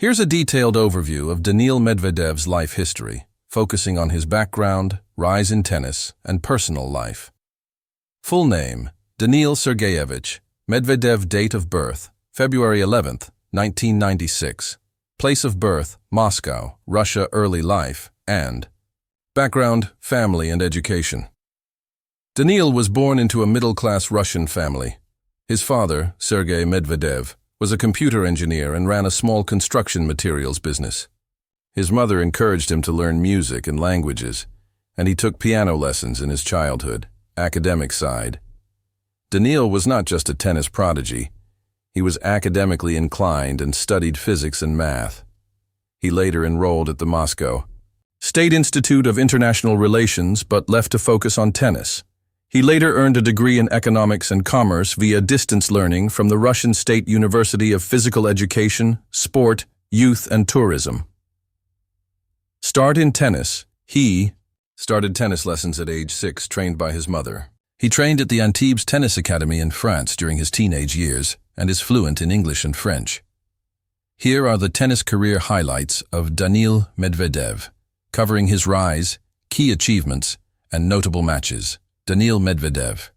Here's a detailed overview of Daniil Medvedev's life history, focusing on his background, rise in tennis, and personal life. Full name: Daniil Sergeyevich Medvedev. Date of birth: February 11, 1996. Place of birth: Moscow, Russia. Early life and background: family and education. Daniil was born into a middle-class Russian family. His father, Sergey Medvedev, was a computer engineer and ran a small construction materials business. His mother encouraged him to learn music and languages, and he took piano lessons in his childhood. Academic side: Daniil was not just a tennis prodigy. He was academically inclined and studied physics and math. He later enrolled at the Moscow State Institute of International Relations but left to focus on tennis. He later earned a degree in economics and commerce via distance learning from the Russian State University of Physical Education, Sport, Youth and Tourism. Start in tennis: he started tennis lessons at age 6, trained by his mother. He trained at the Antibes Tennis Academy in France during his teenage years and is fluent in English and French. Here are the tennis career highlights of Daniil Medvedev, covering his rise, key achievements, and notable matches. Daniil Medvedev.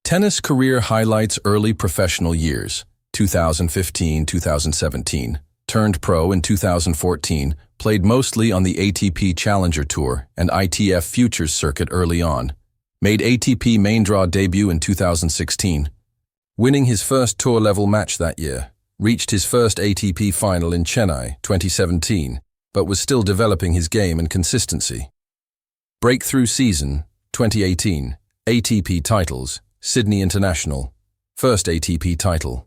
Tennis career highlights: early professional years, 2015-2017, turned pro in 2014, played mostly on the ATP Challenger Tour and ITF Futures circuit early on, made ATP main draw debut in 2016, winning his first tour-level match that year, reached his first ATP final in Chennai, 2017, but was still developing his game and consistency. Breakthrough season: 2018, ATP titles, Sydney International, first ATP title.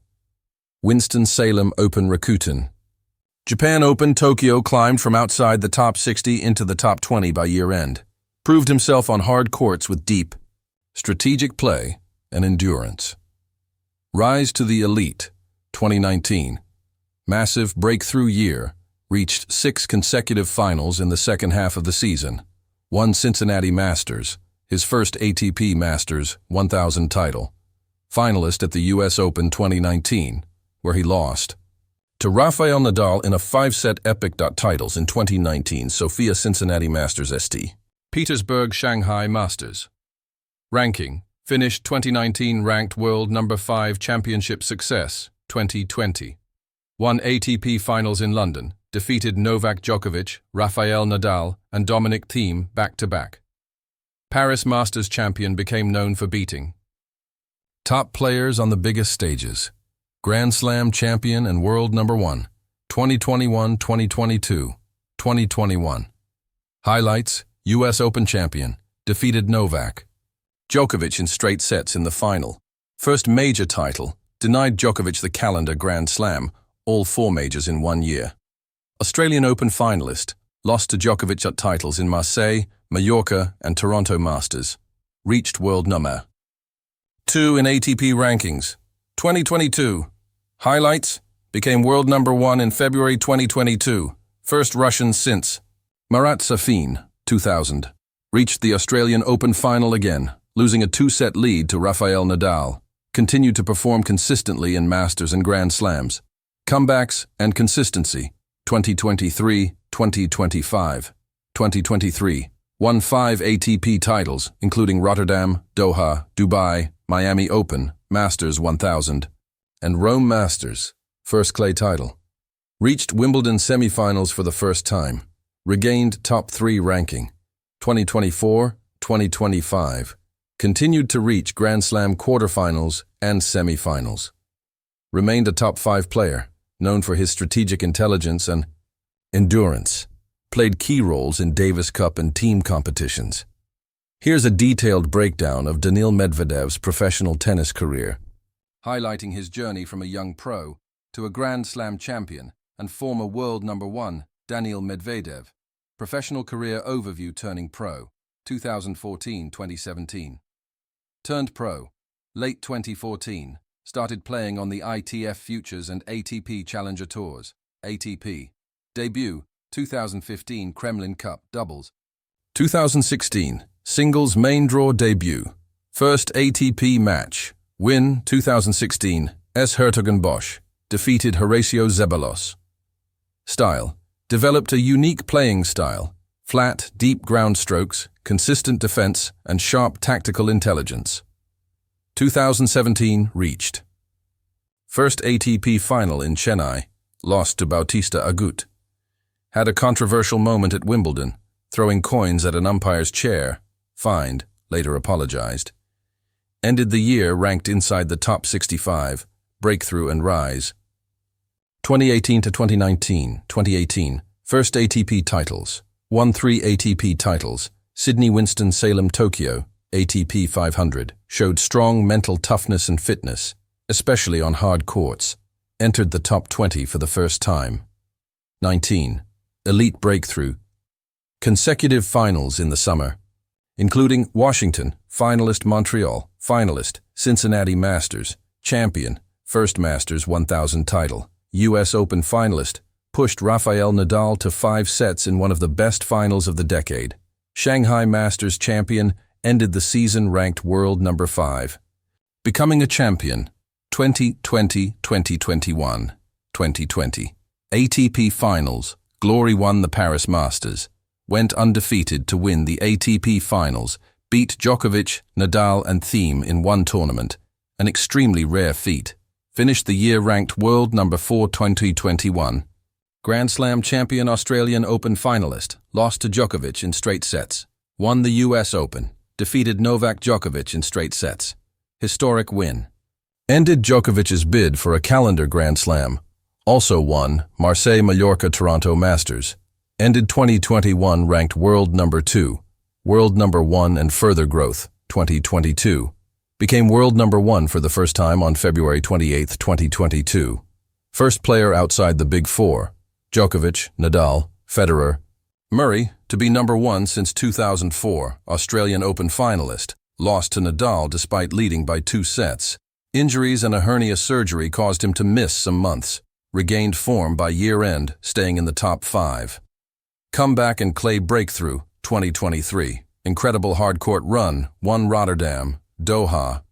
Winston-Salem Open Rakuten. Japan Open Tokyo. Climbed from outside the top 60 into the top 20 by year-end. Proved himself on hard courts with deep, strategic play and endurance. Rise to the elite, 2019. Massive breakthrough year, reached 6 consecutive finals in the second half of the season. Won Cincinnati Masters, his first ATP Masters 1000 title. Finalist at the US Open 2019, where he lost to Rafael Nadal in a 5-set epic. Titles in 2019: Sofia Cincinnati Masters, St. Petersburg Shanghai Masters. Ranking: finished 2019 ranked world number 5. Championship success: 2020. Won ATP Finals in London, defeated Novak Djokovic, Rafael Nadal, and Dominic Thiem back-to-back. Paris Masters champion, became known for beating top players on the biggest stages. Grand Slam champion and world number 1, 2021, 2022, 2021. Highlights: US Open champion, defeated Novak Djokovic in straight sets in the final. First major title, denied Djokovic the calendar Grand Slam, all 4 majors in 1 year. Australian Open finalist, lost to Djokovic at titles in Marseille, Mallorca, and Toronto Masters. Reached world number 2 in ATP rankings. 2022. Highlights: became world number 1 in February 2022. First Russian since Marat Safin, 2000. Reached the Australian Open final again, losing a 2-set lead to Rafael Nadal. Continued to perform consistently in Masters and Grand Slams. Comebacks and consistency: 2023, 2025. 2023. Won 5 ATP titles, including Rotterdam, Doha, Dubai, Miami Open, Masters 1000, and Rome Masters, first clay title. Reached Wimbledon semifinals for the first time. Regained top 3 ranking. 2024, 2025. Continued to reach Grand Slam quarterfinals and semifinals. Remained a top 5 player, known for his strategic intelligence and endurance. Played key roles in Davis Cup and team competitions. Here's a detailed breakdown of Daniil Medvedev's professional tennis career, highlighting his journey from a young pro to a Grand Slam champion and former world number 1, Daniil Medvedev. Professional career overview: turning pro, 2014-2017. Turned pro, late 2014. Started playing on the ITF Futures and ATP Challenger Tours, ATP. Debut, 2015 Kremlin Cup doubles. 2016 singles main draw debut. First ATP match. Win 2016 S. Hertogenbosch. Defeated Horacio Zeballos. Style. Developed a unique playing style. Flat, deep ground strokes, consistent defense, and sharp tactical intelligence. 2017 reached. First ATP final in Chennai, lost to Bautista Agut. Had a controversial moment at Wimbledon, throwing coins at an umpire's chair, fined, later apologized. Ended the year ranked inside the top 65, breakthrough and rise. 2018 to 2019, 2018, first ATP titles. Won 3 ATP titles, Sydney, Winston-Salem, Tokyo, ATP 500, showed strong mental toughness and fitness, especially on hard courts, entered the top 20 for the first time. 19. Elite breakthrough. Consecutive finals in the summer, including Washington, finalist Montreal, finalist, Cincinnati Masters, champion, first Masters 1000 title, US Open finalist, pushed Rafael Nadal to 5 sets in one of the best finals of the decade. Shanghai Masters champion, ended the season ranked world number 5. Becoming a champion, 2020, 2021, 2020. ATP Finals, Glory won the Paris Masters, went undefeated to win the ATP Finals, beat Djokovic, Nadal and Thiem in one tournament, an extremely rare feat. Finished the year ranked world number 4 2021. Grand Slam champion Australian Open finalist, lost to Djokovic in straight sets. Won the US Open, defeated Novak Djokovic in straight sets. Historic win. Ended Djokovic's bid for a calendar Grand Slam. Also won Marseille, Mallorca, Toronto Masters. Ended 2021 ranked world number 2, world number 1 and further growth, 2022. Became world number 1 for the first time on February 28, 2022. First player outside the Big Four, Djokovic, Nadal, Federer. Murray, to be number 1 since 2004, Australian Open finalist, lost to Nadal despite leading by 2 sets. Injuries and a hernia surgery caused him to miss some months. Regained form by year-end, staying in the top 5. Comeback and clay breakthrough, 2023. Incredible hard-court run, won Rotterdam, Doha,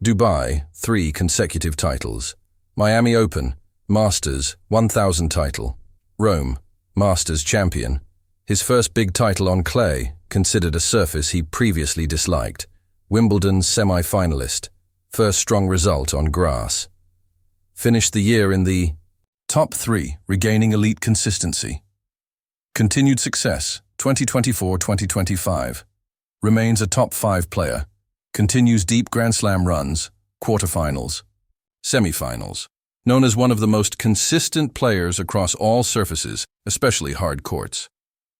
Dubai, 3 consecutive titles. Miami Open, Masters, 1000 title. Rome, Masters champion. His first big title on clay, considered a surface he previously disliked. Wimbledon semi-finalist. First strong result on grass. Finished the year in the top 3, regaining elite consistency. Continued success, 2024-2025. Remains a top 5 player. Continues deep Grand Slam runs, quarterfinals, semifinals. Known as one of the most consistent players across all surfaces, especially hard courts.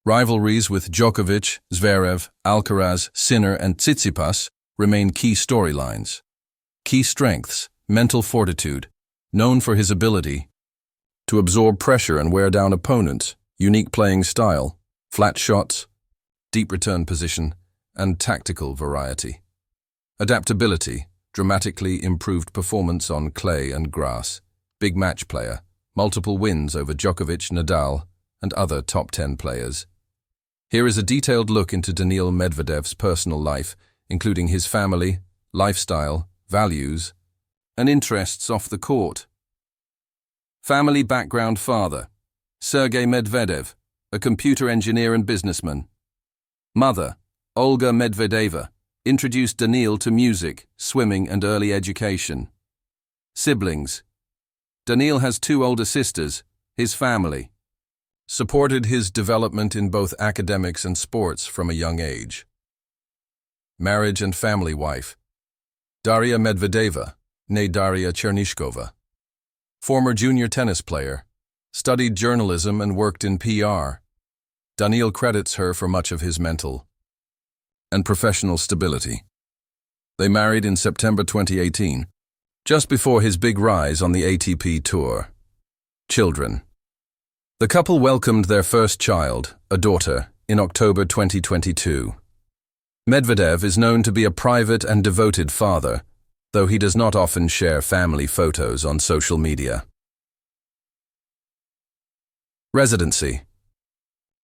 Rivalries with Djokovic, Zverev, Alcaraz, Sinner, and Tsitsipas remain key storylines. Key strengths, mental fortitude, known for his ability to absorb pressure and wear down opponents, unique playing style, flat shots, deep return position, and tactical variety. Adaptability, dramatically improved performance on clay and grass, big match player, multiple wins over Djokovic, Nadal, and other top 10 players. Here is a detailed look into Daniil Medvedev's personal life, including his family, lifestyle, values, and interests off the court. Family background: father, Sergei Medvedev, a computer engineer and businessman. Mother, Olga Medvedeva, introduced Daniil to music, swimming, and early education. Siblings: Daniil has 2 older sisters. His family supported his development in both academics and sports from a young age. Marriage and family: wife, Daria Medvedeva, née Daria Chernishkova. Former junior tennis player, studied journalism and worked in PR. Daniil credits her for much of his mental and professional stability. They married in September 2018, just before his big rise on the ATP Tour. Children. The couple welcomed their first child, a daughter, in October 2022. Medvedev is known to be a private and devoted father, though he does not often share family photos on social media. Residency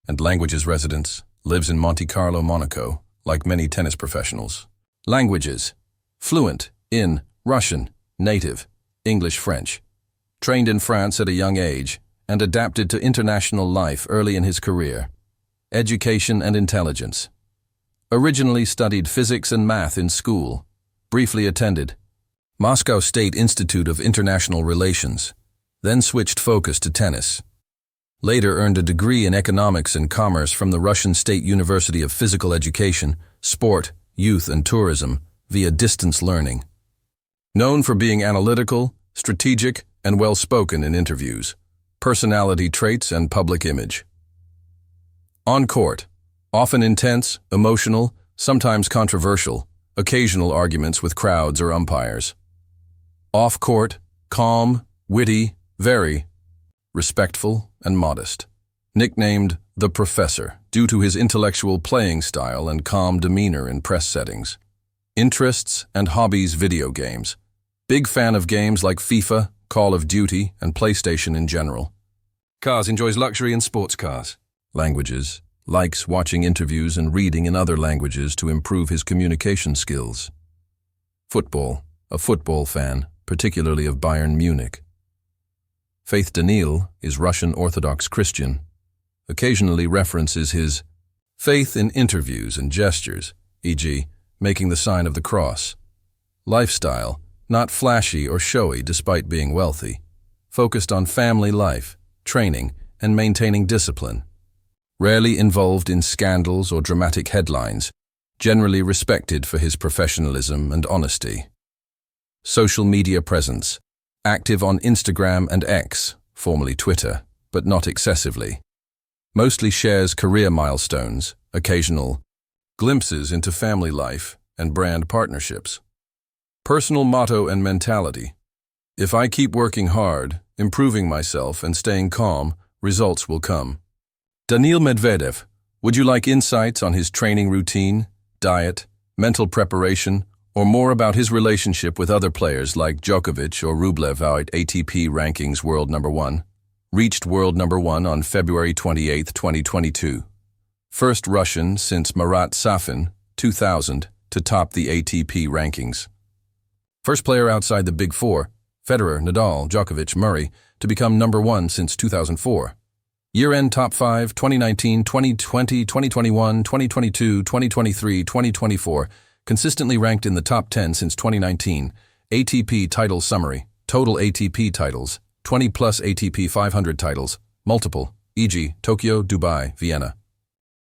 and languages residence, lives in Monte Carlo, Monaco, like many tennis professionals. Languages: fluent in Russian, native, English, French. Trained in France at a young age, and adapted to international life early in his career. Education and intelligence. Originally studied physics and math in school. Briefly attended Moscow State Institute of International Relations, then switched focus to tennis. Later earned a degree in economics and commerce from the Russian State University of Physical Education, Sport, Youth and Tourism via distance learning. Known for being analytical, strategic, and well-spoken in interviews, personality traits and public image. On court, often intense, emotional, sometimes controversial, occasional arguments with crowds or umpires. Off court, calm, witty, very respectful and modest. Nicknamed the Professor due to his intellectual playing style and calm demeanor in press settings. Interests and hobbies: video games. Big fan of games like FIFA, Call of Duty, and PlayStation in general. Cars: enjoys luxury and sports cars. Languages: likes watching interviews and reading in other languages to improve his communication skills. Football: a football fan, particularly of Bayern Munich. Faith: Daniil is Russian Orthodox Christian. Occasionally references his faith in interviews and gestures, e.g., making the sign of the cross. Lifestyle: not flashy or showy despite being wealthy. Focused on family life, training, and maintaining discipline. Rarely involved in scandals or dramatic headlines, generally respected for his professionalism and honesty. Social media presence: active on Instagram and X, formerly Twitter, but not excessively. Mostly shares career milestones, occasional glimpses into family life and brand partnerships. Personal motto and mentality: if I keep working hard, improving myself, and staying calm, results will come. Daniil Medvedev, would you like insights on his training routine, diet, mental preparation, or more about his relationship with other players like Djokovic or Rublev at ATP Rankings World Number 1? Reached World Number 1 on February 28, 2022. First Russian since Marat Safin, 2000, to top the ATP rankings. First player outside the Big Four, Federer, Nadal, Djokovic, Murray, to become number 1 since 2004. Year-end top 5, 2019, 2020, 2021, 2022, 2023, 2024, consistently ranked in the top 10 since 2019. ATP title summary: total ATP titles, 20 plus ATP 500 titles, multiple, e.g., Tokyo, Dubai, Vienna.